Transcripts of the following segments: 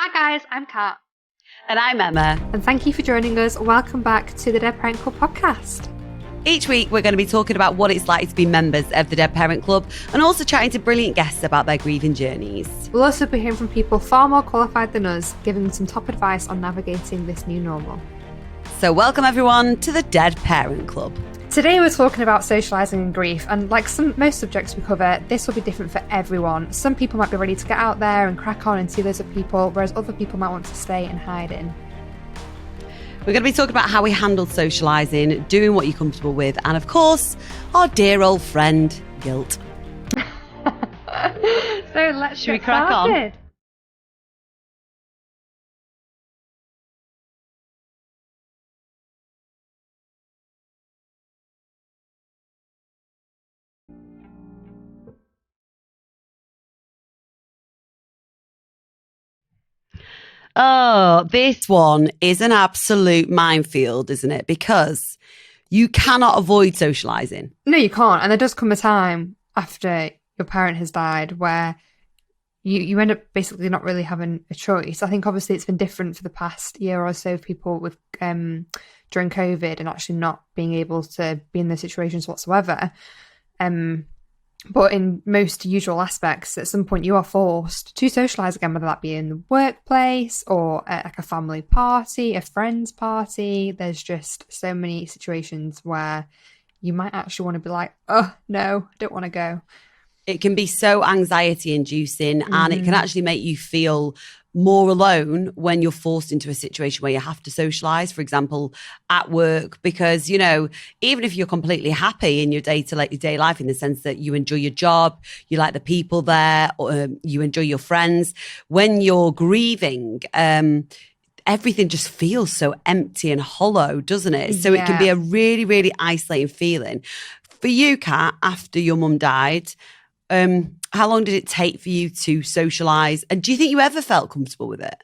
Hi guys, I'm Kat. And I'm Emma. And thank you for joining us. Welcome back to the Dead Parent Club podcast. Each week we're going to be talking about what it's like to be members of the Dead Parent Club and also chatting to brilliant guests about their grieving journeys. We'll also be hearing from people far more qualified than us, giving some top advice on navigating this new normal. So welcome everyone to the Dead Parent Club. Today we're talking about socialising and grief, and like most subjects we cover, this will be different for everyone. Some people might be ready to get out there and crack on and see loads of people, whereas other people might want to stay and hide in. We're going to be talking about how we handle socialising, doing what you're comfortable with, and of course, our dear old friend, guilt. So let's Should we crack on? Oh, this one is an absolute minefield, isn't it? Because you cannot avoid socialising. No, you can't. And there does come a time after your parent has died where you end up basically not really having a choice. I think obviously it's been different for the past year or so of people with during COVID and actually not being able to be in those situations whatsoever. But in most usual aspects, at some point you are forced to socialise again, whether that be in the workplace or at like a family party, a friend's party. There's just so many situations where you might actually want to be like, oh, no, I don't want to go. It can be so anxiety inducing and it can actually make you feel more alone when you're forced into a situation where you have to socialise, for example, at work, because, you know, even if you're completely happy in your day-to-day life in the sense that you enjoy your job, you like the people there, or, you enjoy your friends, when you're grieving, everything just feels so empty and hollow, doesn't it? So It can be a really, really isolating feeling. For you, Kat, after your mum died, how long did it take for you to socialise? And do you think you ever felt comfortable with it?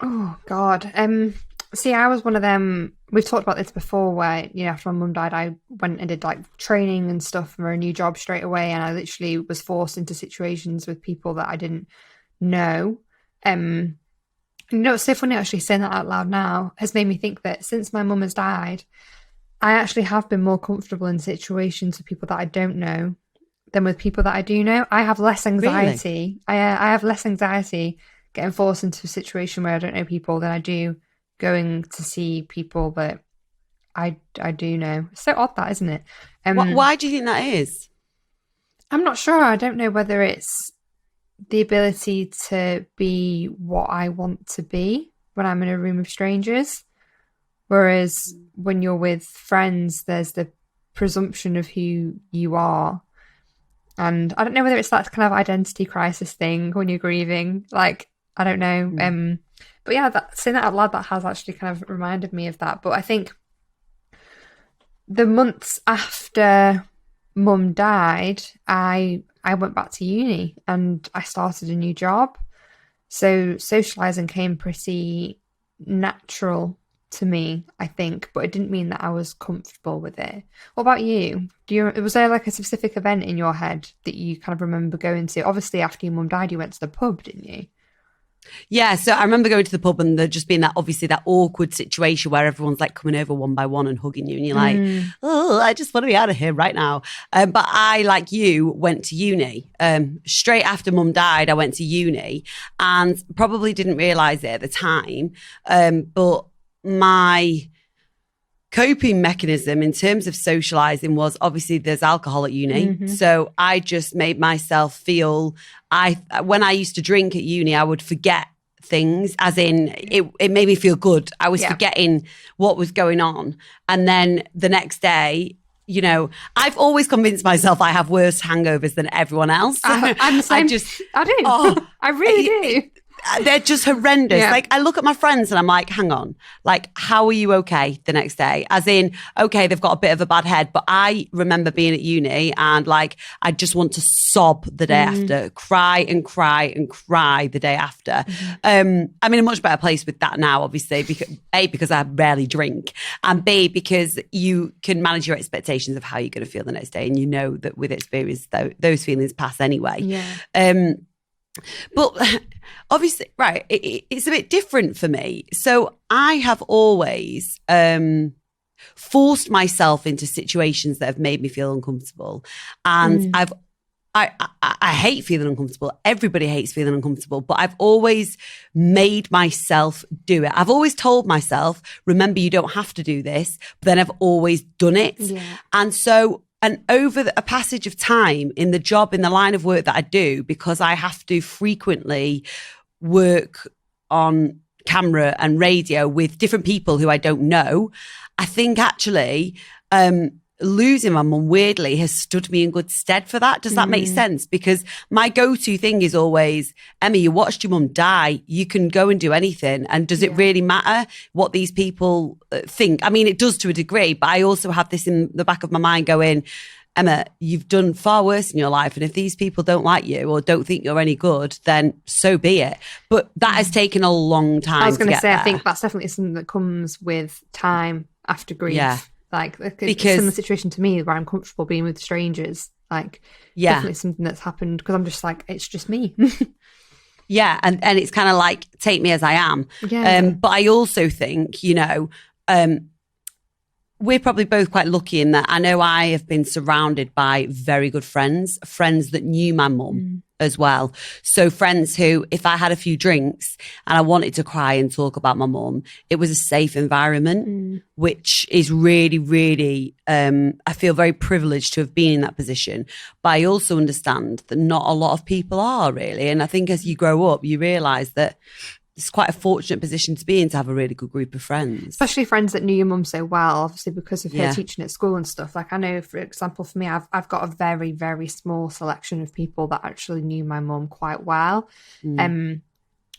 Oh, God. See, I was one of them, we've talked about this before, where, you know, after my mum died, I went and did like training and stuff for a new job straight away. And I literally was forced into situations with people that I didn't know. You know, it's so funny actually saying that out loud now has made me think that since my mum has died, I actually have been more comfortable in situations with people that I don't know than with people that I do know. I have less anxiety. Really? I have less anxiety getting forced into a situation where I don't know people than I do going to see people that I do know. It's so odd that, isn't it? Why do you think that is? I'm not sure. I don't know whether it's the ability to be what I want to be when I'm in a room of strangers. Whereas when you're with friends, there's the presumption of who you are. And I don't know whether it's that kind of identity crisis thing when you're grieving. Like, I don't know. But yeah, saying that out loud, that has actually kind of reminded me of that. But I think the months after mum died, I went back to uni and I started a new job. So socialising came pretty natural to me, I think, but it didn't mean that I was comfortable with it. What about you? Was there like a specific event in your head that you kind of remember going to? Obviously, after your mum died, you went to the pub, didn't you? Yeah, so I remember going to the pub and there just being that awkward situation where everyone's like coming over one by one and hugging you and you're like, oh, I just want to be out of here right now. But I, like you, went to uni. Straight after mum died, I went to uni and probably didn't realise it at the time, but my coping mechanism in terms of socialising was obviously there's alcohol at uni. So I just made myself feel, when I used to drink at uni, I would forget things, as in it made me feel good. I was forgetting what was going on. And then the next day, you know, I've always convinced myself I have worse hangovers than everyone else. I'm the same. I do. Oh, I really do. They're just horrendous. Yeah. Like, I look at my friends and I'm like, hang on, like, how are you okay the next day? As in, okay, they've got a bit of a bad head, but I remember being at uni and like, I just want to sob the day after, cry and cry and cry the day after. I'm in a much better place with that now, obviously, because A, because I rarely drink, and B, because you can manage your expectations of how you're going to feel the next day. And you know that with experience, those feelings pass anyway. Yeah. But obviously, right, it's a bit different for me. So I have always forced myself into situations that have made me feel uncomfortable. And I hate feeling uncomfortable. Everybody hates feeling uncomfortable, but I've always made myself do it. I've always told myself, remember, you don't have to do this, but then I've always done it. Yeah. And over a passage of time in the job, in the line of work that I do, because I have to frequently work on camera and radio with different people who I don't know, I think actually losing my mum weirdly has stood me in good stead for that. Does that make sense? Because my go-to thing is always, Emma, you watched your mum die. You can go and do anything. And does it really matter what these people think? I mean, it does to a degree, but I also have this in the back of my mind going, Emma, you've done far worse in your life. And if these people don't like you or don't think you're any good, then so be it. But that has taken a long time. I was going to say, there. I think that's definitely something that comes with time after grief. Yeah. Like, because, it's a similar situation to me where I'm comfortable being with strangers. Like, definitely something that's happened because I'm just like, it's just me. Yeah. And it's kind of like, take me as I am. Yeah. But I also think, we're probably both quite lucky in that I know I have been surrounded by very good friends that knew my mum as well. So friends who, if I had a few drinks and I wanted to cry and talk about my mum, it was a safe environment, which is really, really, I feel very privileged to have been in that position. But I also understand that not a lot of people are really. And I think as you grow up, you realise that it's quite a fortunate position to be in, to have a really good group of friends. Especially friends that knew your mum so well, obviously because of her teaching at school and stuff. Like I know, for example, for me, I've got a very, very small selection of people that actually knew my mum quite well. And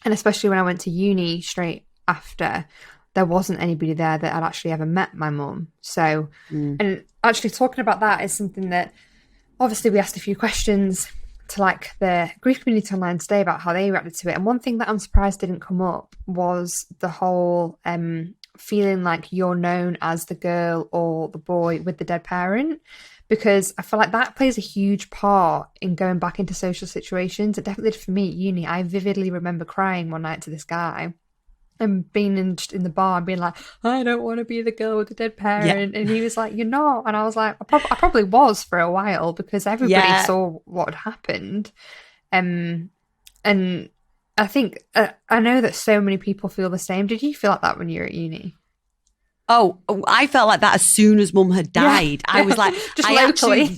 especially when I went to uni straight after, there wasn't anybody there that had actually ever met my mum. So, and actually talking about that is something that obviously we asked a few questions to like the grief community online today about how they reacted to it. And one thing that I'm surprised didn't come up was the whole feeling like you're known as the girl or the boy with the dead parent, because I feel like that plays a huge part in going back into social situations. It definitely did for me at uni. I vividly remember crying one night to this guy and being in the bar and being like, I don't want to be the girl with the dead parent. And he was like, you're not. And I was like, I probably was for a while because everybody saw what had happened. And I think, I know that so many people feel the same. Did you feel like that when you were at uni? Oh, I felt like that as soon as mum had died. I was like, just locally.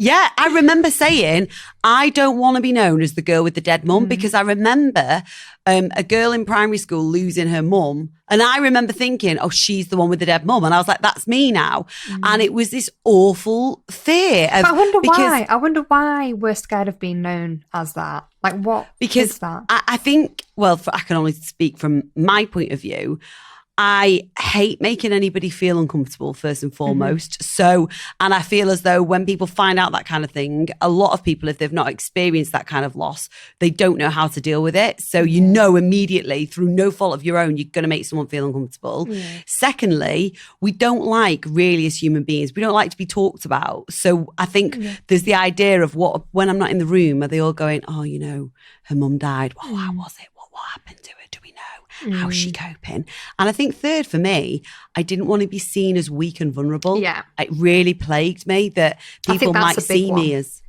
Yeah, I remember saying, I don't want to be known as the girl with the dead mum, because I remember a girl in primary school losing her mum. And I remember thinking, oh, she's the one with the dead mum. And I was like, that's me now. And it was this awful fear. But I wonder why. I wonder why we're scared of being known as that. Like, what is that? I think, well, I can only speak from my point of view. I hate making anybody feel uncomfortable, first and foremost. So, and I feel as though when people find out that kind of thing, a lot of people, if they've not experienced that kind of loss, they don't know how to deal with it. So you know immediately, through no fault of your own, you're going to make someone feel uncomfortable. Secondly, we don't like, really as human beings, we don't like to be talked about. So I think there's the idea of when I'm not in the room, are they all going, oh, her mum died. Well, how was it? What happened to her? Do we know? How's she coping? And I think third for me, I didn't want to be seen as weak and vulnerable. Yeah. It really plagued me that people might see me as...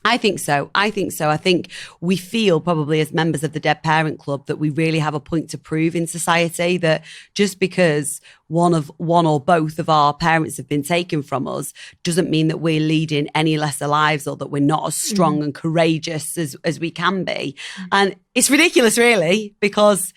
I think so. I think we feel probably as members of the Dead Parent Club that we really have a point to prove in society, that just because one or both of our parents have been taken from us doesn't mean that we're leading any lesser lives or that we're not as strong and courageous as we can be. And it's ridiculous, really, because,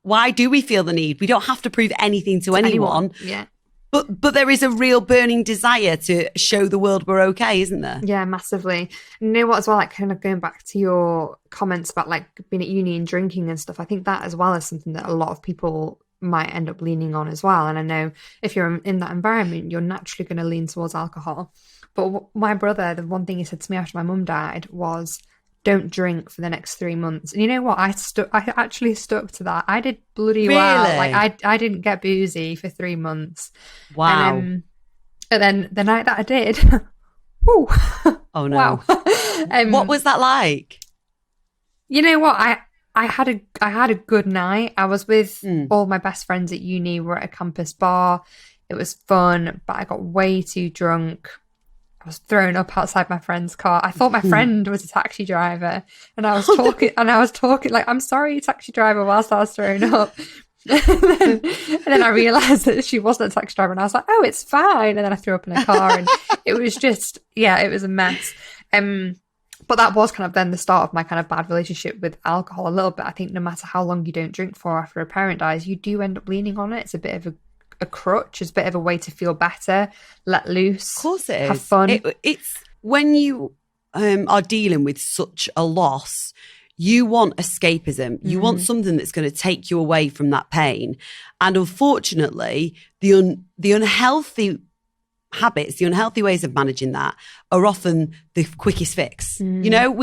why do we feel the need? We don't have to prove anything to anyone. Yeah. But there is a real burning desire to show the world we're okay, isn't there? Yeah, massively. And you know what as well, like kind of going back to your comments about like being at uni and drinking and stuff, I think that as well is something that a lot of people might end up leaning on as well. And I know if you're in that environment, you're naturally going to lean towards alcohol. But my brother, the one thing he said to me after my mum died was, don't drink for the next 3 months. And you know what? I actually stuck to that. I did bloody well. Like I didn't get boozy for 3 months. Wow. And then the night that I did, woo. Oh no. Wow. What was that like? You know what? I had a good night. I was with all my best friends at uni. We're at a campus bar. It was fun, but I got way too drunk. I was thrown up outside my friend's car. I thought my friend was a taxi driver, and I was talking like, "I'm sorry, taxi driver," whilst I was thrown up. and then I realised that she wasn't a taxi driver, and I was like, "Oh, it's fine." And then I threw up in a car, and it was just, it was a mess. But that was kind of then the start of my kind of bad relationship with alcohol a little bit. I think no matter how long you don't drink for after a parent dies, you do end up leaning on it. It's a bit of a crutch. It's a bit of a way to feel better, let loose. Of course it is. Have fun. It's when you are dealing with such a loss, you want escapism. You want something that's going to take you away from that pain. And unfortunately, the unhealthy habits, the unhealthy ways of managing that are often the quickest fix. You know,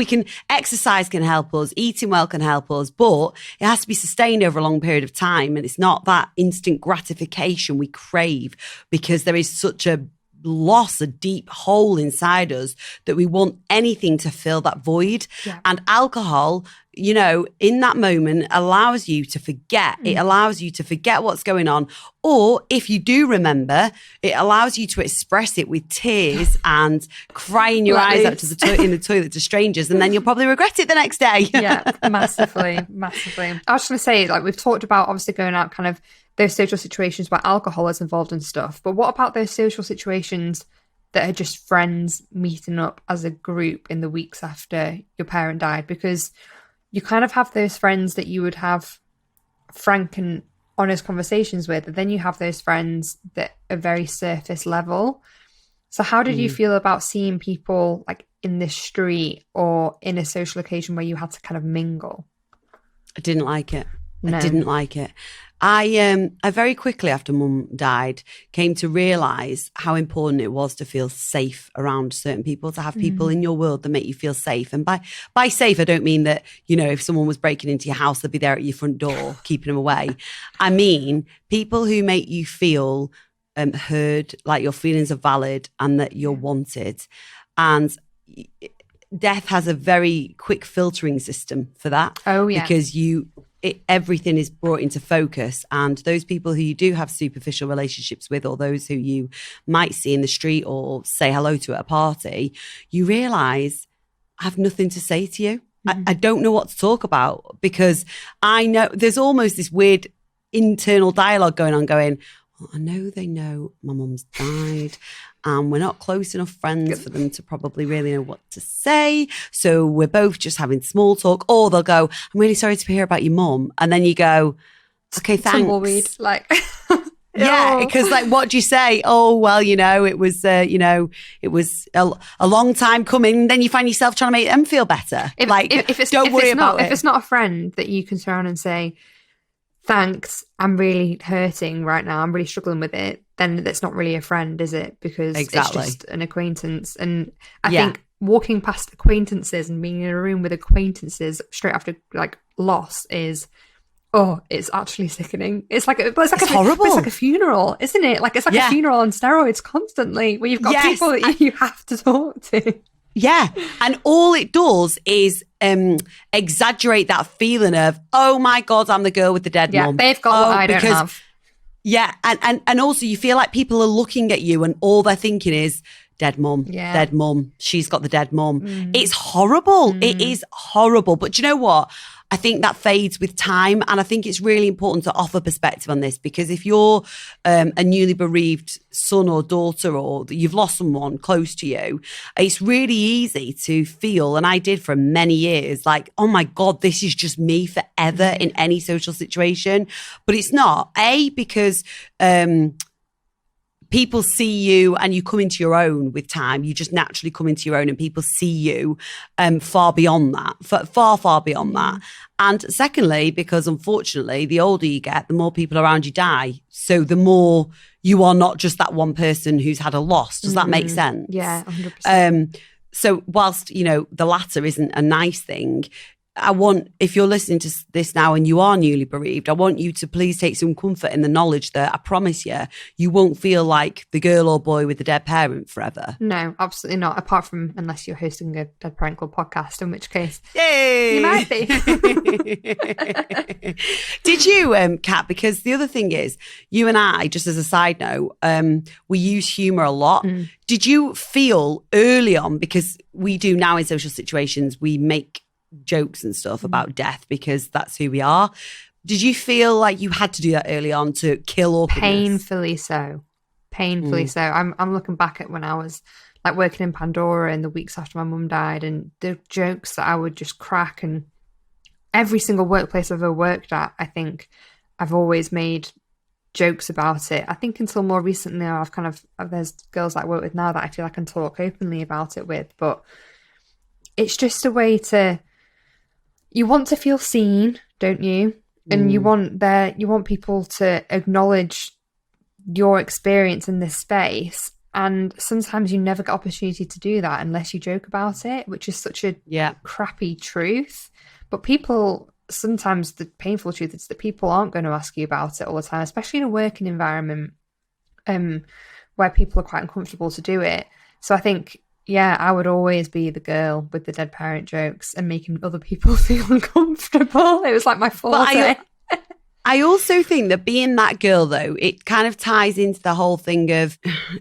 exercise can help us, eating well can help us, but it has to be sustained over a long period of time. And it's not that instant gratification we crave, because there is such a loss, a deep hole inside us, that we want anything to fill that void. And alcohol, you know, in that moment allows you to forget. It allows you to forget what's going on. Or if you do remember, it allows you to express it with tears and crying your eyes out in the toilet to strangers, and then you'll probably regret it the next day. Yeah, massively. I was just going to say, like, we've talked about obviously going out kind of those social situations where alcohol is involved and stuff, but what about those social situations that are just friends meeting up as a group in the weeks after your parent died? Because you kind of have those friends that you would have frank and honest conversations with, and then you have those friends that are very surface level. So how did you feel about seeing people like in the street or in a social occasion where you had to kind of mingle? I didn't like it. No. I didn't like it. I very quickly after Mum died came to realise how important it was to feel safe around certain people, to have people in your world that make you feel safe. And by safe, I don't mean that, you know, if someone was breaking into your house, they'd be there at your front door, keeping them away. I mean, people who make you feel heard, like your feelings are valid and that you're wanted. And death has a very quick filtering system for that. Oh, yeah. Because everything is brought into focus, and those people who you do have superficial relationships with, or those who you might see in the street or say hello to at a party, you realise I have nothing to say to you. I don't know what to talk about, because I know there's almost this weird internal dialogue going on going, well, I know they know my mum's died and we're not close enough friends for them to probably really know what to say. So we're both just having small talk. Or they'll go, I'm really sorry to hear about your mum. And then you go, okay, thanks. Tumbleweed, like... Yeah, because like, what do you say? Oh, well, you know, it was a long time coming. Then you find yourself trying to make them feel better. Don't worry about it. If it's not a friend that you can surround and say, thanks, I'm really hurting right now, I'm really struggling with it, then that's not really a friend, is it? Because it's just an acquaintance. And I think walking past acquaintances and being in a room with acquaintances straight after like loss is... it's actually sickening. It's horrible. It's like a funeral, isn't it? Like, it's like a funeral on steroids constantly, where you've got people that you have to talk to. Yeah. And all it does is exaggerate that feeling of, oh my God, I'm the girl with the dead mum. Yeah, they've got what I don't have. Yeah. And also you feel like people are looking at you and all they're thinking is, dead mum, dead mum. She's got the dead mum. It's horrible. It is horrible. But do you know what? I think that fades with time. And I think it's really important to offer perspective on this, because if you're a newly bereaved son or daughter, or you've lost someone close to you, it's really easy to feel, and I did for many years, like, oh my God, this is just me forever in any social situation. But it's not. Because people see you and you come into your own with time. You just naturally come into your own, and people see you far beyond that, far beyond that. And secondly, because unfortunately, the older you get, the more people around you die. So the more you are not just that one person who's had a loss. Does that make sense? Yeah, 100%. So whilst, you know, the latter isn't a nice thing, I want, if you're listening to this now and you are newly bereaved, I want you to please take some comfort in the knowledge that I promise you won't feel like the girl or boy with the dead parent forever. No, absolutely not. Apart from unless you're hosting a Dead Parent Club podcast, in which case Yay! you might be. Did you, Kat? Because the other thing is, you and I, just as a side note, we use humour a lot. Did you feel early on, because we do now in social situations, we make jokes and stuff about death because that's who we are. Did you feel like you had to do that early on to kill awkwardness? Painfully so. I'm looking back at when I was like working in Pandora in the weeks after my mum died, and the jokes that I would just crack, and every single workplace I've ever worked at, I think I've always made jokes about it. I think until more recently I've there's girls that I work with now that I feel I can talk openly about it with, but it's just a way to, you want to feel seen, don't you? And you want people to acknowledge your experience in this space. And sometimes you never get opportunity to do that unless you joke about it, which is such a crappy truth. But people, sometimes the painful truth is that people aren't going to ask you about it all the time, especially in a working environment where people are quite uncomfortable to do it. So I think, I would always be the girl with the dead parent jokes and making other people feel uncomfortable. It was like my forte. I also think that being that girl, though, it kind of ties into the whole thing of,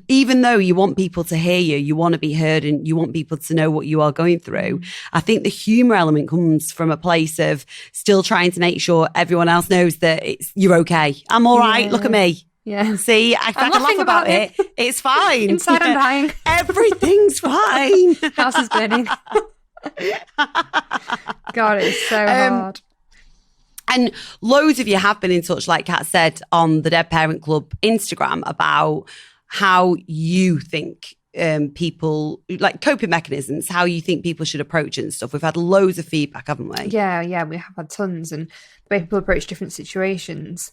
even though you want people to hear you, you want to be heard and you want people to know what you are going through. I think the humour element comes from a place of still trying to make sure everyone else knows that you're okay. I'm all right. Look at me. Yeah. See, I can laugh about it. It's fine. Inside I'm dying. Everything's fine. House is burning. God, it's so hard. And loads of you have been in touch, like Kat said, on the Dead Parent Club Instagram about how you think people, like coping mechanisms, how you think people should approach it and stuff. We've had loads of feedback, haven't we? Yeah, we have had tons, and the way people approach different situations.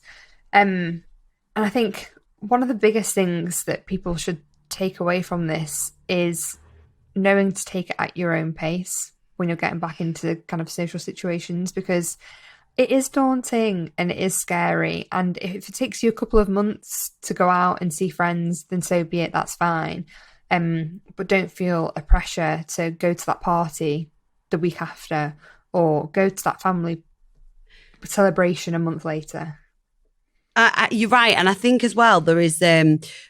And I think one of the biggest things that people should take away from this is knowing to take it at your own pace when you're getting back into kind of social situations, because it is daunting and it is scary. And if it takes you a couple of months to go out and see friends, then so be it, that's fine. But don't feel a pressure to go to that party the week after or go to that family celebration a month later. You're right. And I think as well, there is,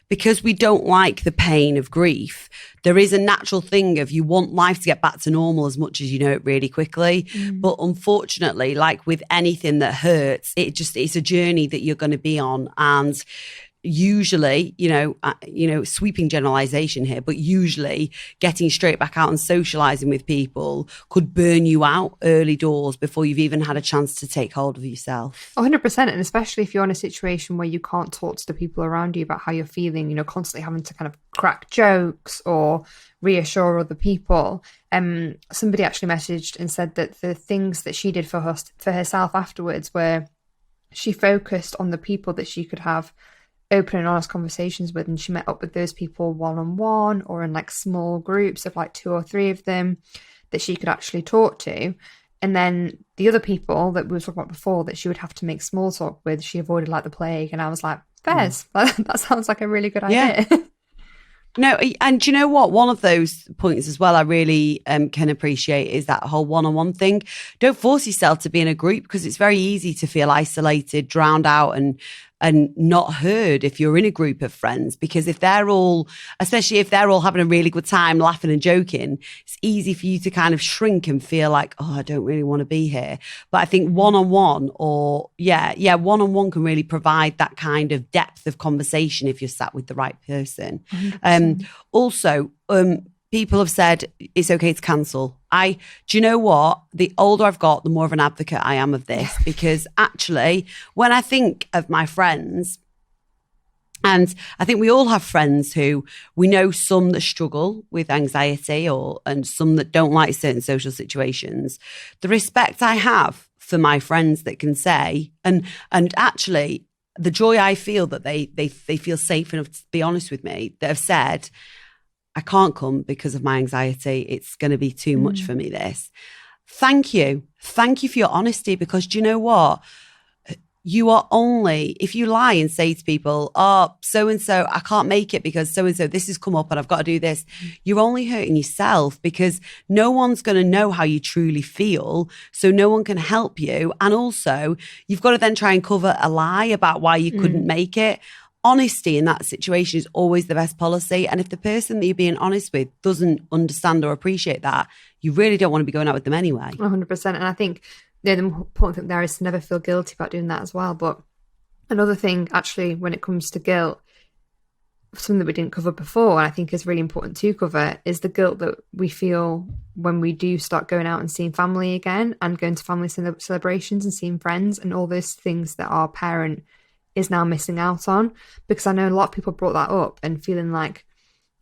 because we don't like the pain of grief, there is a natural thing of you want life to get back to normal as much as you know it really quickly. But unfortunately, like with anything that hurts, it's a journey that you're going to be on. And usually, sweeping generalization here, but usually getting straight back out and socializing with people could burn you out early doors before you've even had a chance to take hold of yourself. 100%. And especially if you're in a situation where you can't talk to the people around you about how you're feeling, constantly having to kind of crack jokes or reassure other people. Somebody actually messaged and said that the things that she did for herself afterwards were she focused on the people that she could have open and honest conversations with, and she met up with those people one-on-one or in like small groups of like 2 or 3 of them that she could actually talk to. And then the other people that we were talking about before that she would have to make small talk with, she avoided like the plague. And I was like, that sounds like a really good idea. No, and do you know what? One of those points as well I really can appreciate is that whole one-on-one thing. Don't force yourself to be in a group, because it's very easy to feel isolated, drowned out and not heard if you're in a group of friends, because especially if they're all having a really good time laughing and joking, it's easy for you to kind of shrink and feel like, I don't really want to be here. But I think one-on-one one-on-one can really provide that kind of depth of conversation if you're sat with the right person. Also, people have said it's okay to cancel. Do you know what? The older I've got, the more of an advocate I am of this, because actually, when I think of my friends, and I think we all have friends who we know, some that struggle with anxiety and some that don't like certain social situations, the respect I have for my friends that can say, and actually the joy I feel that they feel safe enough to be honest with me, that have said, I can't come because of my anxiety. It's going to be too much for me, this. Thank you. Thank you for your honesty, because do you know what? You are only, if you lie and say to people, oh, so-and-so, I can't make it because so-and-so, this has come up and I've got to do this. You're only hurting yourself, because no one's going to know how you truly feel. So no one can help you. And also you've got to then try and cover a lie about why you couldn't make it. Honesty in that situation is always the best policy. And if the person that you're being honest with doesn't understand or appreciate that, you really don't want to be going out with them anyway. 100%. And I think the important thing there is to never feel guilty about doing that as well. But another thing, actually, when it comes to guilt, something that we didn't cover before, and I think is really important to cover, is the guilt that we feel when we do start going out and seeing family again, and going to family celebrations and seeing friends and all those things that our parent is now missing out on. Because I know a lot of people brought that up and feeling like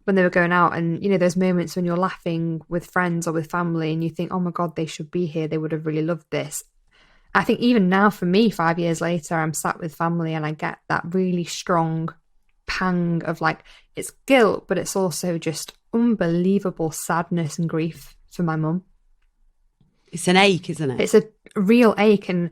when they were going out, and you know, there's moments when you're laughing with friends or with family and you think, oh my God, they should be here, they would have really loved this. I think even now for me, 5 years later, I'm sat with family and I get that really strong pang of like, it's guilt, but it's also just unbelievable sadness and grief for my mum. It's an ache, isn't it? It's a real ache, and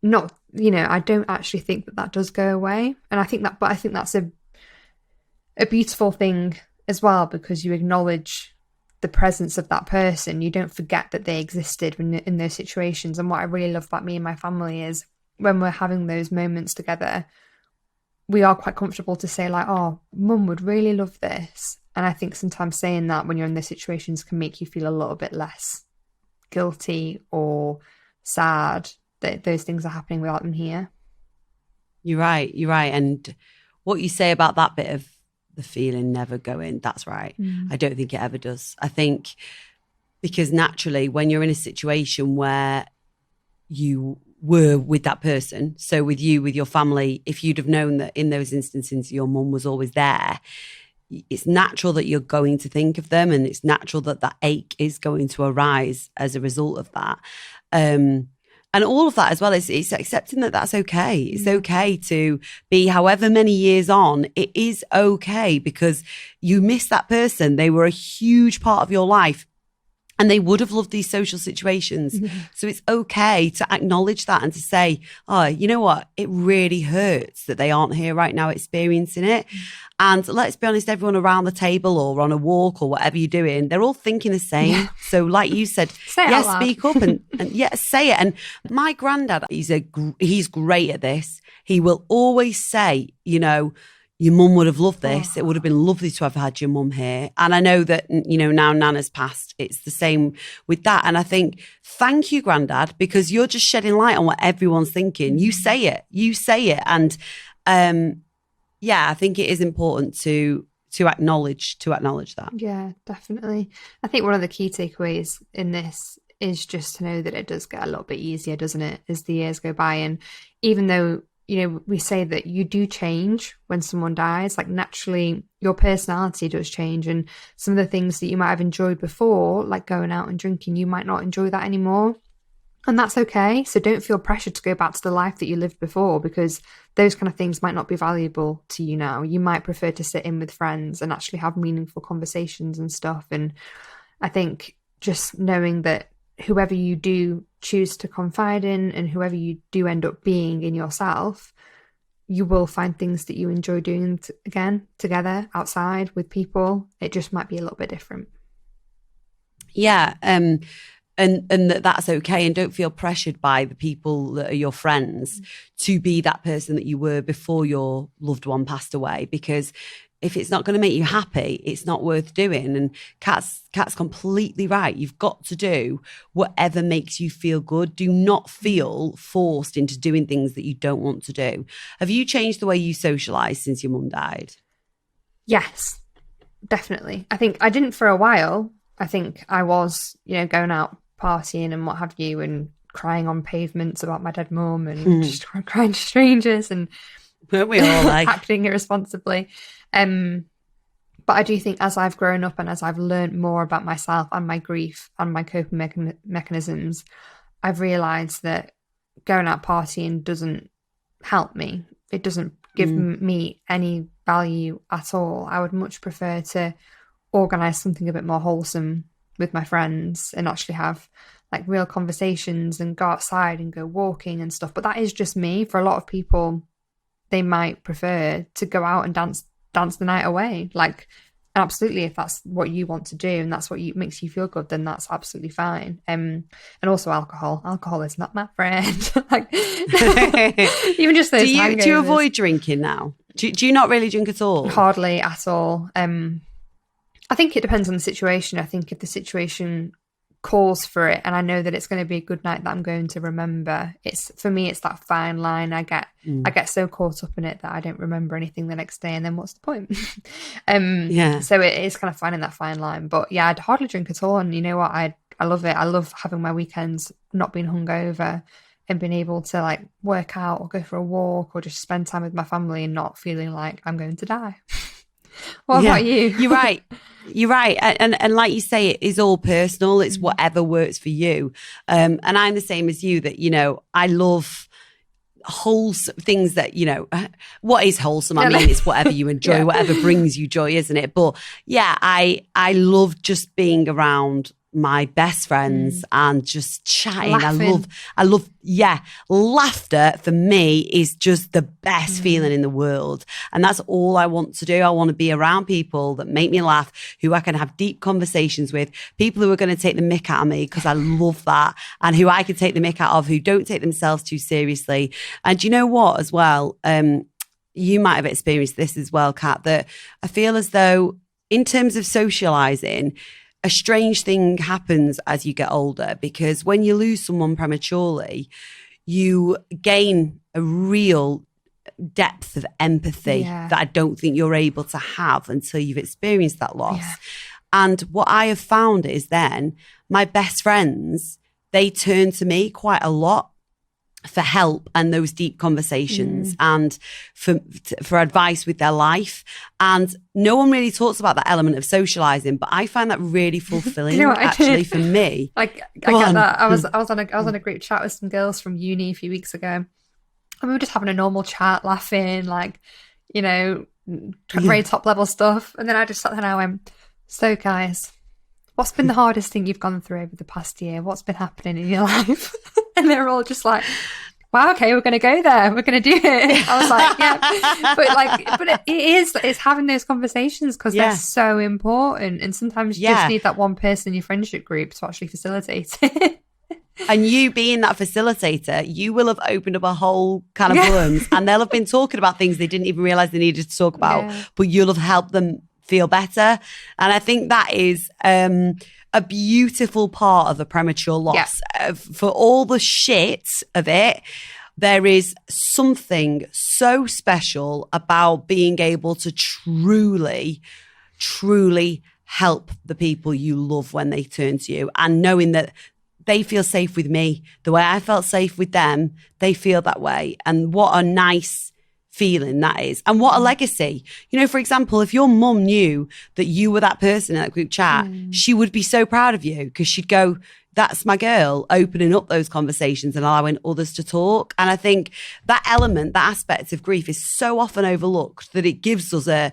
not, you know, I don't actually think that does go away. And I think that's a beautiful thing as well, because you acknowledge the presence of that person. You don't forget that they existed in those situations. And what I really love about me and my family is when we're having those moments together, we are quite comfortable to say like, oh, mum would really love this. And I think sometimes saying that when you're in those situations can make you feel a little bit less guilty or sad that those things are happening without them here. You're right. And what you say about that bit of the feeling never going, that's right. I don't think it ever does. I think because naturally when you're in a situation where you were with that person, so with you, with your family, if you'd have known that in those instances your mum was always there, it's natural that you're going to think of them, and it's natural that that ache is going to arise as a result of that. And all of that as well, it's accepting that that's okay. It's okay to be however many years on. It is okay, because you miss that person. They were a huge part of your life, and they would have loved these social situations. So it's okay to acknowledge that and to say, oh, you know what? It really hurts that they aren't here right now experiencing it. And let's be honest, everyone around the table or on a walk or whatever you're doing, they're all thinking the same. Yeah. So like you said, speak up and say it. And my granddad, he's great at this. He will always say, you know, your mum would have loved this. It would have been lovely to have had your mum here. And I know that, you know, now Nana's passed, it's the same with that. And I think, thank you, Grandad, because you're just shedding light on what everyone's thinking. You say it. And yeah, I think it is important to acknowledge that. Yeah, definitely. I think one of the key takeaways in this is just to know that it does get a little bit easier, doesn't it, as the years go by. And even though, you know, we say that you do change when someone dies, like naturally your personality does change, and some of the things that you might have enjoyed before, like going out and drinking, you might not enjoy that anymore. And that's okay. So don't feel pressured to go back to the life that you lived before, because those kind of things might not be valuable to you now. You might prefer to sit in with friends and actually have meaningful conversations and stuff. And I think just knowing that whoever you do choose to confide in and whoever you do end up being in yourself, you will find things that you enjoy doing again together outside with people. It just might be a little bit different. Yeah. And that's okay. And don't feel pressured by the people that are your friends to be that person that you were before your loved one passed away, because if it's not going to make you happy, it's not worth doing. And Kat's completely right. You've got to do whatever makes you feel good. Do not feel forced into doing things that you don't want to do. Have you changed the way you socialise since your mum died? Yes, definitely. I think I didn't for a while. I think I was, you know, going out partying and what have you, and crying on pavements about my dead mum and just crying to strangers and weren't we all like acting irresponsibly. But I do think as I've grown up and as I've learned more about myself and my grief and my coping mechanisms, I've realised that going out partying doesn't help me. It doesn't give me any value at all. I would much prefer to organise something a bit more wholesome with my friends and actually have like real conversations and go outside and go walking and stuff. But that is just me. For a lot of people, they might prefer to go out and dance the night away. Like, absolutely, if that's what you want to do and that's what makes you feel good, then that's absolutely fine. And also alcohol is not my friend. Like, even just those hangovers. Do you avoid drinking now? Do you not really drink at all? Hardly at all. I think it depends on the situation. I think if the situation calls for it and I know that it's going to be a good night that I'm going to remember, for me it's that fine line. I get so caught up in it that I don't remember anything the next day, and then what's the point? So it is kind of finding that fine line. But yeah, I'd hardly drink at all, and you know what, I love it. I love having my weekends not being hungover and being able to like work out or go for a walk or just spend time with my family and not feeling like I'm going to die. What about you? You're right. And like you say, it is all personal. It's whatever works for you. And I'm the same as you, that, you know, I love wholesome things that, you know, what is wholesome? I mean, it's whatever you enjoy, whatever brings you joy, isn't it? But yeah, I love just being around my best friends and just chatting. Laughing. I love, laughter for me is just the best feeling in the world. And that's all I want to do. I want to be around people that make me laugh, who I can have deep conversations with, people who are going to take the mick out of me, because I love that, and who I can take the mick out of, who don't take themselves too seriously. And you know what, as well, you might have experienced this as well, Kat, that I feel as though in terms of socialising, a strange thing happens as you get older, because when you lose someone prematurely, you gain a real depth of empathy that I don't think you're able to have until you've experienced that loss. Yeah. And what I have found is then my best friends, they turn to me quite a lot for help and those deep conversations and for advice with their life. And no one really talks about that element of socializing, but I find that really fulfilling. You know actually for me. Like, I get that. I was on a group chat with some girls from uni a few weeks ago, and we were just having a normal chat, laughing, like, you know, very top level stuff. And then I just sat there and I went, so guys, what's been the hardest thing you've gone through over the past year? What's been happening in your life? And they're all just like, wow, okay, we're going to go there. We're going to do it. I was like, yeah. But it's having those conversations, because they're so important. And sometimes you just need that one person in your friendship group to actually facilitate it. And you being that facilitator, you will have opened up a whole can of worms, and they'll have been talking about things they didn't even realize they needed to talk about, but you'll have helped them feel better. And I think that is a beautiful part of a premature loss. For all the shit of it, there is something so special about being able to truly, truly help the people you love when they turn to you, and knowing that they feel safe with me. The way I felt safe with them, they feel that way. And what a nice feeling that is, and what a legacy. You know, for example, if your mum knew that you were that person in that group chat, she would be so proud of you, because she'd go, that's my girl, opening up those conversations and allowing others to talk. And I think that element, that aspect of grief is so often overlooked, that it gives us I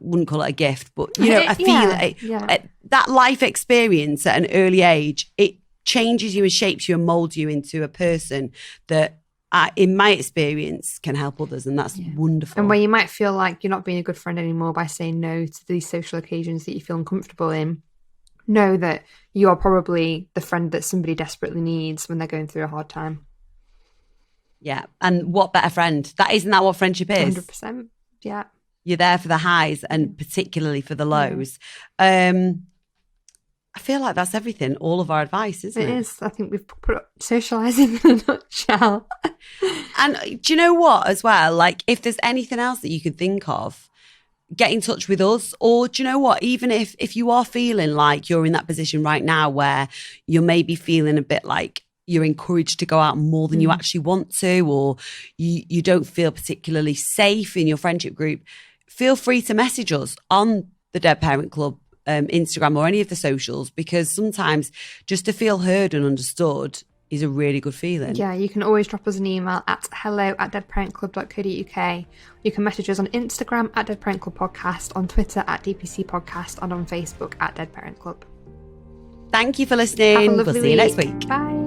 wouldn't call it a gift, but, you know, that life experience at an early age, it changes you and shapes you and molds you into a person that, in my experience, can help others. And that's wonderful. And where you might feel like you're not being a good friend anymore by saying no to these social occasions that you feel uncomfortable in, know that you are probably the friend that somebody desperately needs when they're going through a hard time. Yeah. And what better friend? Isn't that what friendship is? 100%. Yeah. You're there for the highs and particularly for the lows. I feel like that's everything, all of our advice, isn't it? It is. I think we've put socialising in a nutshell. And do you know what, as well? Like, if there's anything else that you could think of, get in touch with us. Or do you know what? Even if you are feeling like you're in that position right now where you're maybe feeling a bit like you're encouraged to go out more than you actually want to, or you don't feel particularly safe in your friendship group, feel free to message us on the Dead Parent Club Instagram or any of the socials, because sometimes just to feel heard and understood is a really good feeling. Yeah, you can always drop us an email at hello@deadparentclub.co.uk. You can message us on Instagram at Dead Parent Club Podcast, on Twitter at DPC Podcast, and on Facebook at Dead Parent Club. Thank you for Have a listening. lovely We'll see you next week. Bye.